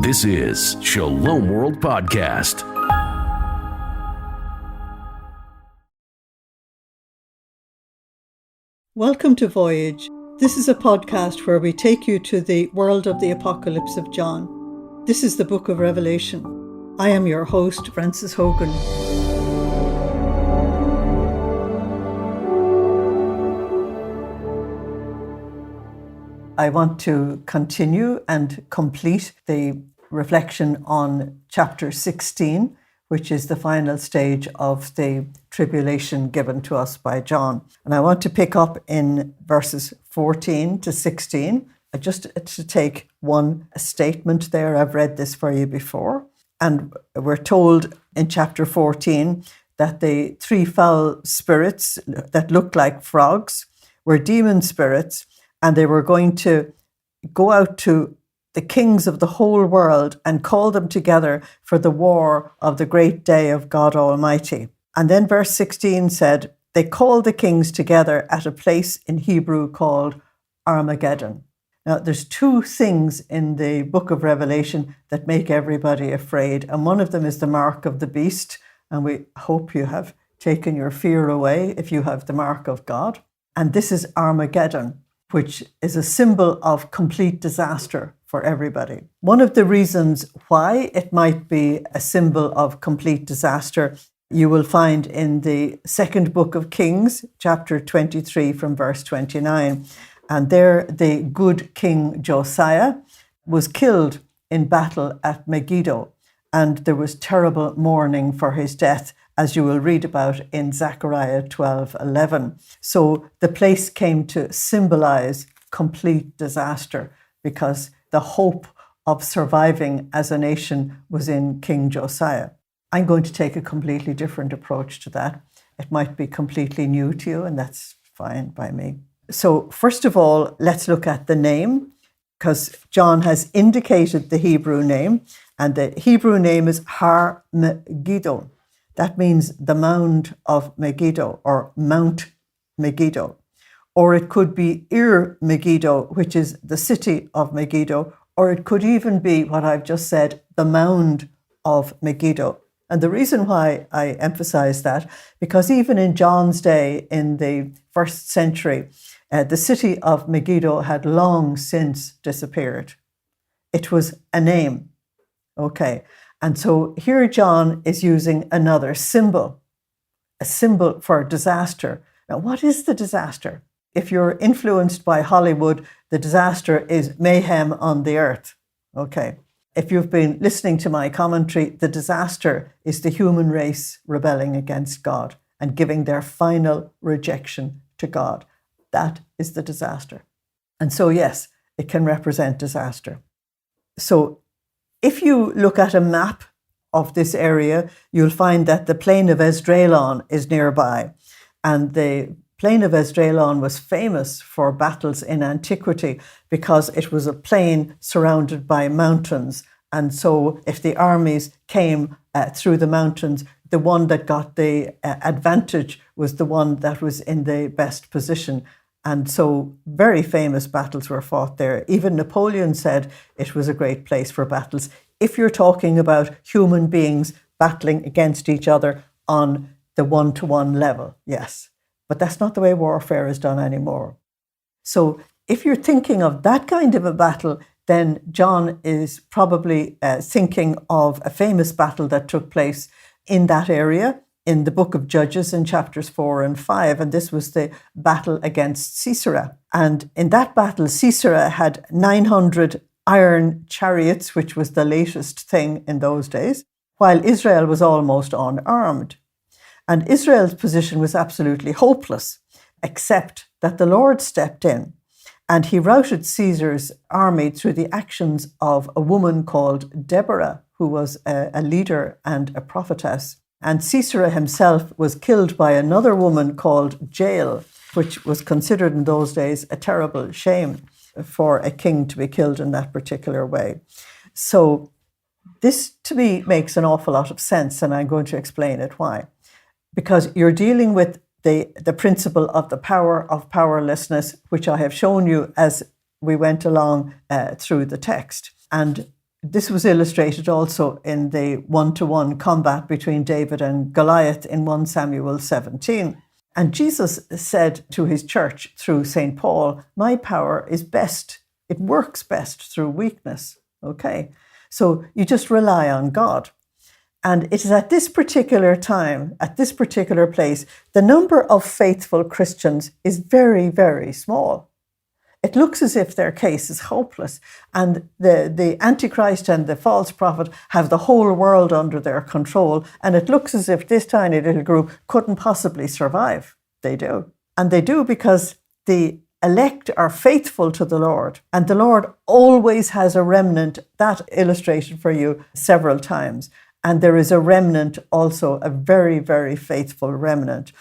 This is Shalom World Podcast. Welcome to Voyage. This is a podcast where we take you to the world of the Apocalypse of John. This is the book of Revelation. I am your host, Francis Hogan. I want to continue and complete the reflection on chapter 16, which is the final stage of the tribulation given to us by John. And I want to pick up in verses 14 to 16. Just to take one statement there, I've read this for you before. And we're told in chapter 14 that the three foul spirits that looked like frogs were demon spirits, and they were going to go out to the kings of the whole world and call them together for the war of the great day of God Almighty. And then verse 16 said, they called the kings together at a place in Hebrew called Armageddon. Now, there's two things in the book of Revelation that make everybody afraid. And one of them is the mark of the beast. And we hope you have taken your fear away if you have the mark of God. And this is Armageddon, which is a symbol of complete disaster for everybody. One of the reasons why it might be a symbol of complete disaster, you will find in the second book of Kings, chapter 23 from verse 29. And there the good King Josiah was killed in battle at Megiddo. And there was terrible mourning for his death, as you will read about in Zechariah 12:11. So the place came to symbolize complete disaster because the hope of surviving as a nation was in King Josiah. I'm going to take a completely different approach to that. It might be completely new to you, and that's fine by me. So first of all, let's look at the name, because John has indicated the Hebrew name, and the Hebrew name is Har Megiddo. That means the mound of Megiddo, or Mount Megiddo. Or it could be Ir Megiddo, which is the city of Megiddo, or it could even be what I've just said, the mound of Megiddo. And the reason why I emphasize that, because even in John's day, in the first century, the city of Megiddo had long since disappeared. It was a name. Okay. And so here John is using another symbol, a symbol for disaster. Now, what is the disaster? If you're influenced by Hollywood, the disaster is mayhem on the earth. Okay. If you've been listening to my commentary, the disaster is the human race rebelling against God and giving their final rejection to God. That is the disaster. And so, yes, it can represent disaster. So, if you look at a map of this area, you'll find that the plain of Esdraelon is nearby. And the plain of Esdraelon was famous for battles in antiquity because it was a plain surrounded by mountains. And so if the armies came through the mountains, the one that got the advantage was the one that was in the best position. And so very famous battles were fought there. Even Napoleon said it was a great place for battles. If you're talking about human beings battling against each other on the one-to-one level, yes. But that's not the way warfare is done anymore. So if you're thinking of that kind of a battle, then John is probably thinking of a famous battle that took place in that area, in the book of Judges in chapters 4 and 5, and this was the battle against Sisera. And in that battle, Sisera had 900 iron chariots, which was the latest thing in those days, while Israel was almost unarmed. And Israel's position was absolutely hopeless, except that the Lord stepped in and he routed Caesar's army through the actions of a woman called Deborah, who was a leader and a prophetess. And Sisera himself was killed by another woman called Jael, which was considered in those days a terrible shame for a king to be killed in that particular way. So this to me makes an awful lot of sense, and I'm going to explain it why. Because you're dealing with the principle of the power of powerlessness, which I have shown you as we went along through the text. And this was illustrated also in the one-to-one combat between David and Goliath in 1 Samuel 17. And Jesus said to his church through St. Paul, my power is best. It works best through weakness. Okay, so you just rely on God. And it is at this particular time, at this particular place, the number of faithful Christians is very, very small. It looks as if their case is hopeless, and the antichrist and the false prophet have the whole world under their control, and it looks as if this tiny little group couldn't possibly survive. They do. And they do because the elect are faithful to the Lord, and the Lord always has a remnant. That illustrated for you several times. And there is a remnant also, a very, very faithful remnant.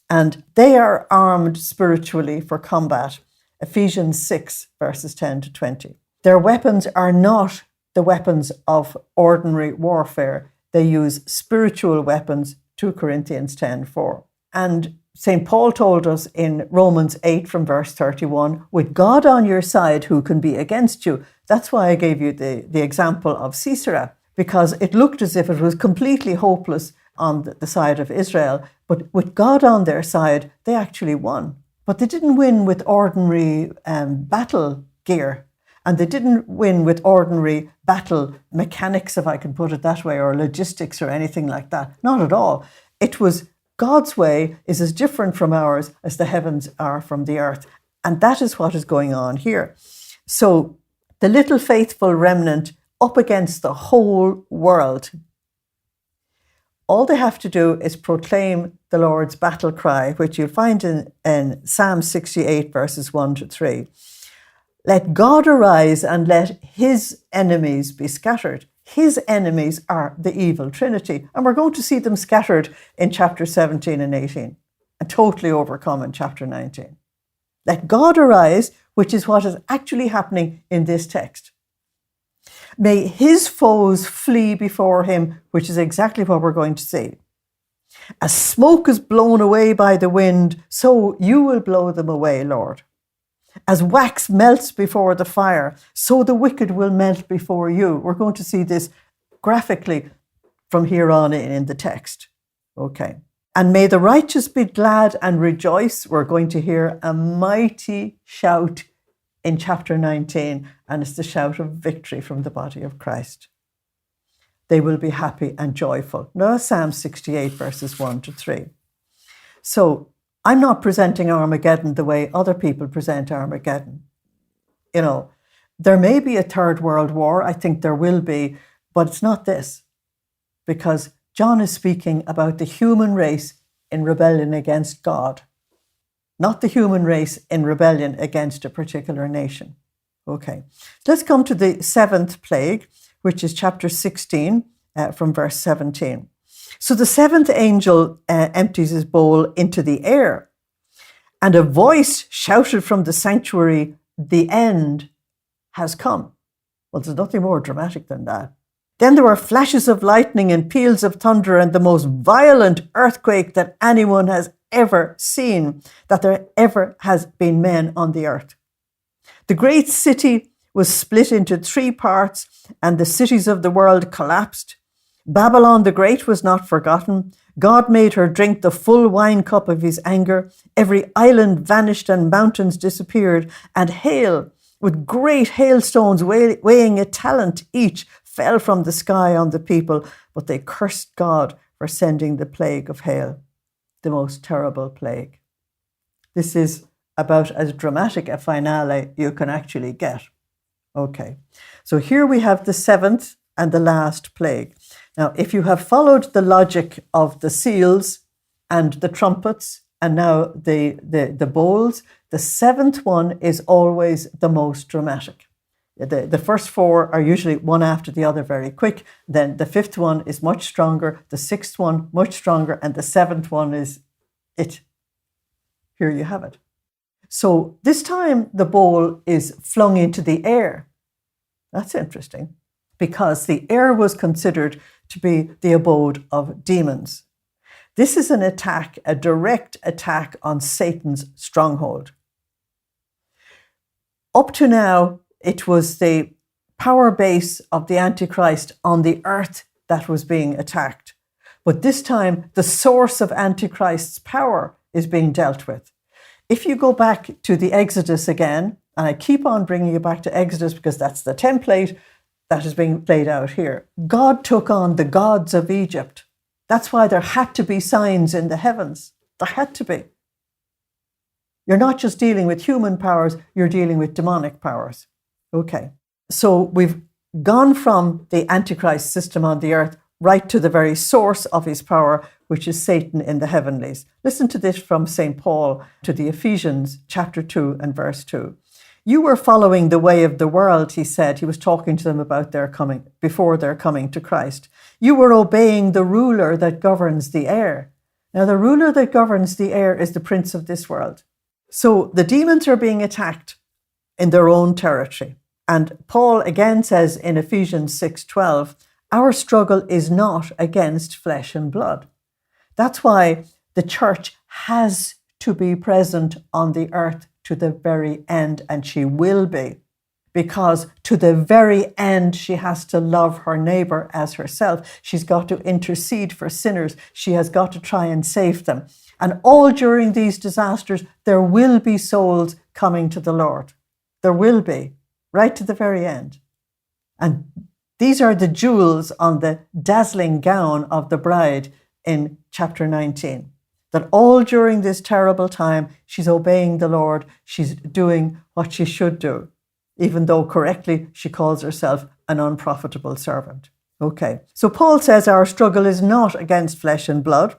And they are armed spiritually for combat. Ephesians 6, verses 10 to 20. Their weapons are not the weapons of ordinary warfare. They use spiritual weapons, 2 Corinthians 10:4. And St. Paul told us in Romans 8 from verse 31, with God on your side, who can be against you? That's why I gave you the example of Sisera, because it looked as if it was completely hopeless on the side of Israel. But with God on their side, they actually won. But they didn't win with ordinary battle gear. And they didn't win with ordinary battle mechanics, if I can put it that way, or logistics or anything like that. Not at all. It was God's way is as different from ours as the heavens are from the earth. And that is what is going on here. So the little faithful remnant up against the whole world. All they have to do is proclaim the Lord's battle cry, which you'll find in Psalm 68, verses 1 to 3. Let God arise and let his enemies be scattered. His enemies are the evil trinity. And we're going to see them scattered in chapter 17 and 18 and totally overcome in chapter 19. Let God arise, which is what is actually happening in this text. May his foes flee before him, which is exactly what we're going to see. As smoke is blown away by the wind, so you will blow them away, Lord. As wax melts before the fire, so the wicked will melt before you. We're going to see this graphically from here on in the text. Okay. And may the righteous be glad and rejoice. We're going to hear a mighty shout in chapter 19, and it's the shout of victory from the body of Christ. They will be happy and joyful. Now, Psalm 68, verses 1 to 3. So, I'm not presenting Armageddon the way other people present Armageddon. You know, there may be a third world war. I think there will be, but it's not this. Because John is speaking about the human race in rebellion against God, not the human race in rebellion against a particular nation. Okay, let's come to the seventh plague, which is chapter 16 from verse 17. So the seventh angel empties his bowl into the air, and a voice shouted from the sanctuary, the end has come. Well, there's nothing more dramatic than that. Then there were flashes of lightning and peals of thunder and the most violent earthquake that anyone has ever seen, that there ever has been men on the earth. The great city was split into 3 parts, and the cities of the world collapsed. Babylon the Great was not forgotten. God made her drink the full wine cup of his anger. Every island vanished and mountains disappeared, and hail, with great hailstones weighing a talent each, fell from the sky on the people, but they cursed God for sending the plague of hail, the most terrible plague. This is about as dramatic a finale you can actually get. Okay, so here we have the seventh and the last plague. Now, if you have followed the logic of the seals and the trumpets and now the bowls, the seventh one is always the most dramatic. The first 4 are usually one after the other very quick. Then the 5th one is much stronger, the 6th one much stronger, and the 7th one is it. Here you have it. So this time the bowl is flung into the air. That's interesting, because the air was considered to be the abode of demons. This is an attack, a direct attack on Satan's stronghold. Up to now, it was the power base of the Antichrist on the earth that was being attacked. But this time, the source of Antichrist's power is being dealt with. If you go back to the Exodus again, and I keep on bringing you back to Exodus because that's the template that is being played out here. God took on the gods of Egypt. That's why there had to be signs in the heavens. There had to be. You're not just dealing with human powers, you're dealing with demonic powers. Okay. So we've gone from the Antichrist system on the earth right to the very source of his power, which is Satan in the heavenlies. Listen to this from St. Paul to the Ephesians chapter 2 and verse 2. You were following the way of the world, he said. He was talking to them about their coming, before their coming to Christ. You were obeying the ruler that governs the air. Now, the ruler that governs the air is the prince of this world. So the demons are being attacked in their own territory. And Paul again says in Ephesians 6:12, our struggle is not against flesh and blood. That's why the church has to be present on the earth to the very end, and she will be, because to the very end she has to love her neighbour as herself. She's got to intercede for sinners. She has got to try and save them. And all during these disasters, there will be souls coming to the Lord. There will be, right to the very end. And these are the jewels on the dazzling gown of the bride in chapter 19. That all during this terrible time, she's obeying the Lord. She's doing what she should do, even though correctly she calls herself an unprofitable servant. Okay, so Paul says our struggle is not against flesh and blood.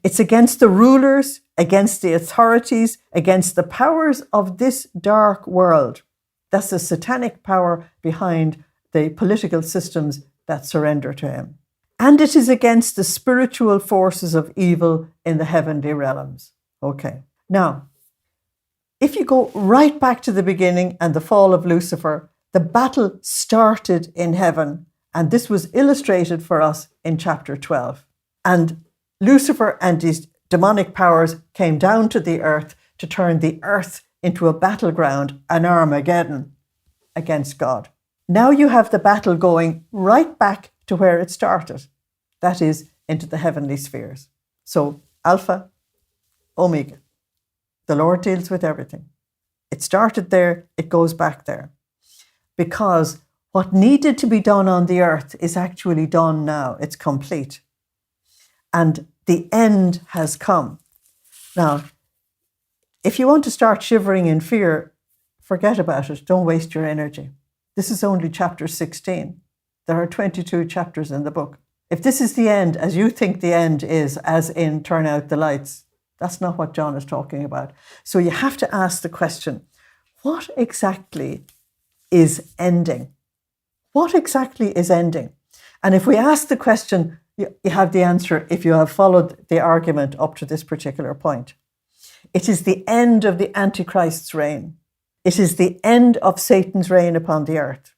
It's against the rulers, against the authorities, against the powers of this dark world. That's the satanic power behind the political systems that surrender to him. And it is against the spiritual forces of evil in the heavenly realms. Okay. Now, if you go right back to the beginning and the fall of Lucifer, the battle started in heaven. And this was illustrated for us in chapter 12. And Lucifer and his demonic powers came down to the earth to turn the earth into a battleground, an Armageddon against God. Now you have the battle going right back to where it started, that is, into the heavenly spheres. So, Alpha, Omega. The Lord deals with everything. It started there, it goes back there. Because what needed to be done on the earth is actually done now. It's complete. And the end has come. Now, if you want to start shivering in fear, forget about it. Don't waste your energy. This is only chapter 16. There are 22 chapters in the book. If this is the end, as you think the end is, as in turn out the lights, that's not what John is talking about. So you have to ask the question, what exactly is ending? What exactly is ending? And if we ask the question, you have the answer if you have followed the argument up to this particular point. It is the end of the Antichrist's reign. It is the end of Satan's reign upon the earth.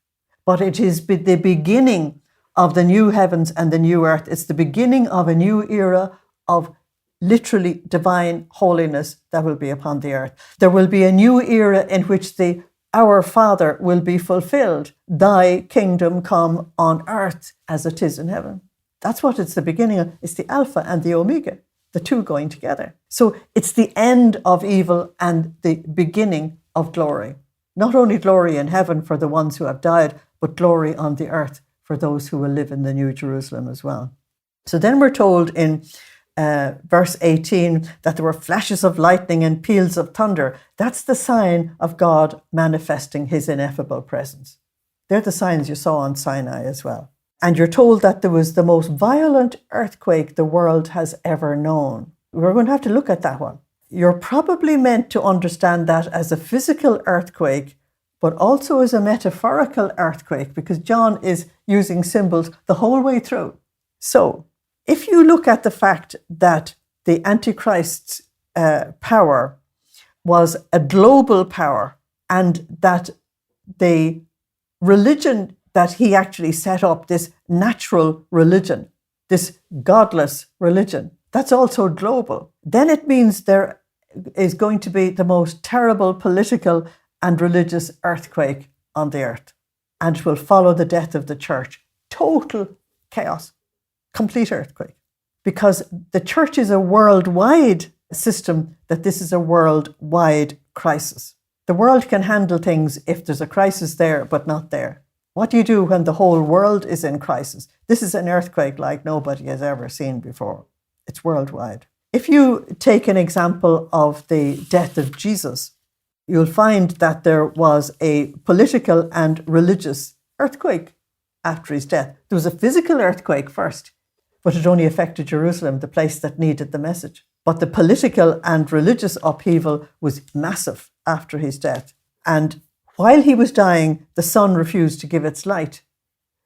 But it is the beginning of the new heavens and the new earth. It's the beginning of a new era of literally divine holiness that will be upon the earth. There will be a new era in which our Father will be fulfilled. Thy kingdom come on earth as it is in heaven. That's what it's the beginning of. It's the Alpha and the Omega, the two going together. So it's the end of evil and the beginning of glory. Not only glory in heaven for the ones who have died, but glory on the earth for those who will live in the New Jerusalem as well. So then we're told in verse 18 that there were flashes of lightning and peals of thunder. That's the sign of God manifesting his ineffable presence. They're the signs you saw on Sinai as well. And you're told that there was the most violent earthquake the world has ever known. We're going to have to look at that one. You're probably meant to understand that as a physical earthquake, but also as a metaphorical earthquake, because John is using symbols the whole way through. So, if you look at the fact that the Antichrist's power was a global power, and that the religion that he actually set up, this natural religion, this godless religion, that's also global, then it means there is going to be the most terrible political and religious earthquake on the earth. and it will follow the death of the church. Total chaos, complete earthquake. Because the church is a worldwide system, that this is a worldwide crisis. The world can handle things if there's a crisis there, but not there. What do you do when the whole world is in crisis? This is an earthquake like nobody has ever seen before. It's worldwide. If you take an example of the death of Jesus, you'll find that there was a political and religious earthquake after his death. There was a physical earthquake first, but it only affected Jerusalem, the place that needed the message. But the political and religious upheaval was massive after his death. And while he was dying, the sun refused to give its light.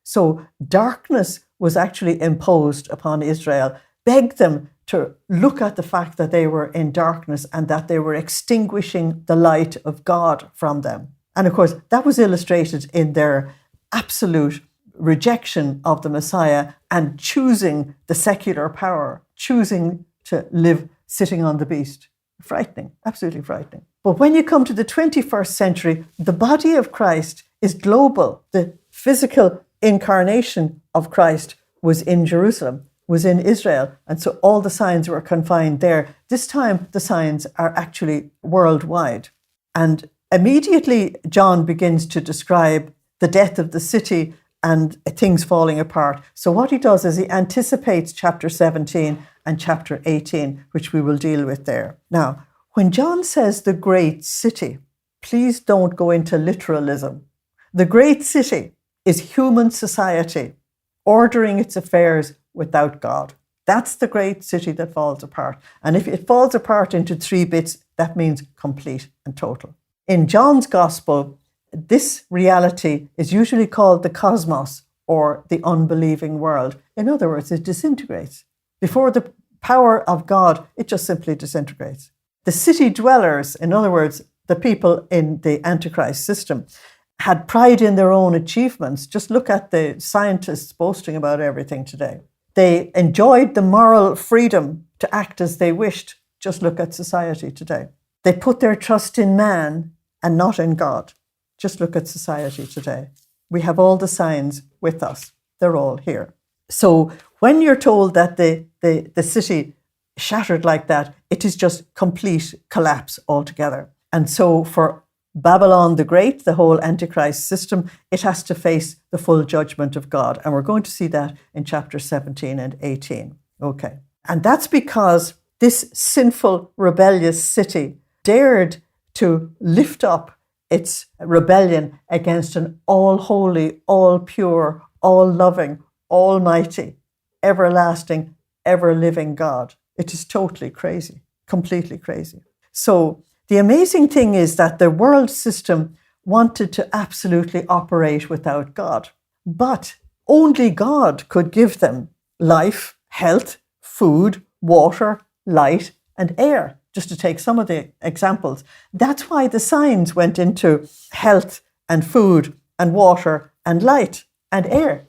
So darkness was actually imposed upon Israel, begged them to look at the fact that they were in darkness and that they were extinguishing the light of God from them. And of course, that was illustrated in their absolute rejection of the Messiah and choosing the secular power, choosing to live sitting on the beast. Frightening, absolutely frightening. But when you come to the 21st century, the body of Christ is global. The physical incarnation of Christ was in Jerusalem, was in Israel. And so all the signs were confined there. This time, the signs are actually worldwide. And immediately, John begins to describe the death of the city and things falling apart. So what he does is he anticipates chapter 17 and chapter 18, which we will deal with there. Now, when John says the great city, please don't go into literalism. The great city is human society ordering its affairs without God. That's the great city that falls apart. And if it falls apart into 3 bits, that means complete and total. In John's gospel, this reality is usually called the cosmos or the unbelieving world. In other words, it disintegrates. Before the power of God, it just simply disintegrates. The city dwellers, in other words, the people in the antichrist system, had pride in their own achievements. Just look at the scientists boasting about everything today. They enjoyed the moral freedom to act as they wished. Just look at society today. They put their trust in man and not in God. Just look at society today. We have all the signs with us. They're all here. So when you're told that the city shattered like that, it is just complete collapse altogether. And so for Babylon the Great, the whole Antichrist system, it has to face the full judgment of God. And we're going to see that in chapter 17 and 18. Okay. And that's because this sinful, rebellious city dared to lift up its rebellion against an all-holy, all-pure, all-loving, almighty, everlasting, ever-living God. It is totally crazy, completely crazy. So the amazing thing is that the world system wanted to absolutely operate without God, but only God could give them life, health, food, water, light, and air, just to take some of the examples. That's why the signs went into health and food and water and light and air.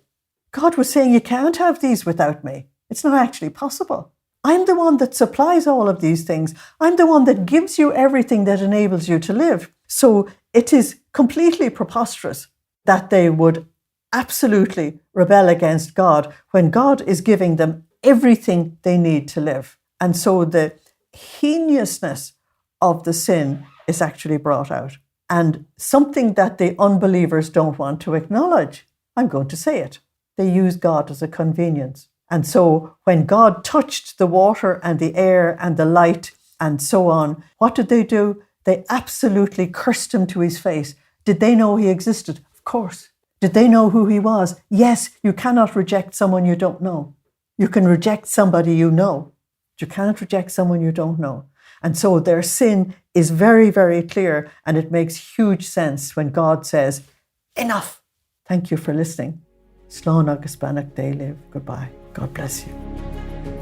God was saying, you can't have these without me. It's not actually possible. I'm the one that supplies all of these things. I'm the one that gives you everything that enables you to live. So it is completely preposterous that they would absolutely rebel against God when God is giving them everything they need to live. And so the heinousness of the sin is actually brought out. And something that the unbelievers don't want to acknowledge, I'm going to say it, they use God as a convenience. And so when God touched the water and the air and the light and so on, what did they do? They absolutely cursed him to his face. Did they know he existed? Of course. Did they know who he was? Yes, you cannot reject someone you don't know. You can reject somebody you know. You can't reject someone you don't know. And so their sin is very, very clear, and it makes huge sense when God says, enough. Thank you for listening. Slán agus beannacht dé live. Goodbye. God bless you.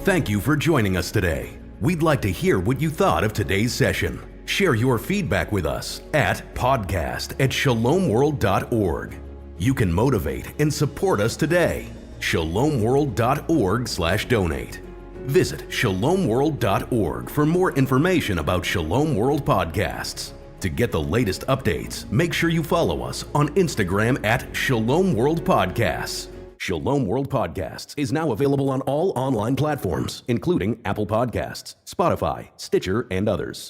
Thank you for joining us today. We'd like to hear what you thought of today's session. Share your feedback with us at podcast@shalomworld.org. You can motivate and support us today. shalomworld.org/donate. Visit shalomworld.org for more information about Shalom World podcasts. To get the latest updates, make sure you follow us on Instagram at Shalom World Podcasts. Shalom World Podcasts is now available on all online platforms, including Apple Podcasts, Spotify, Stitcher, and others.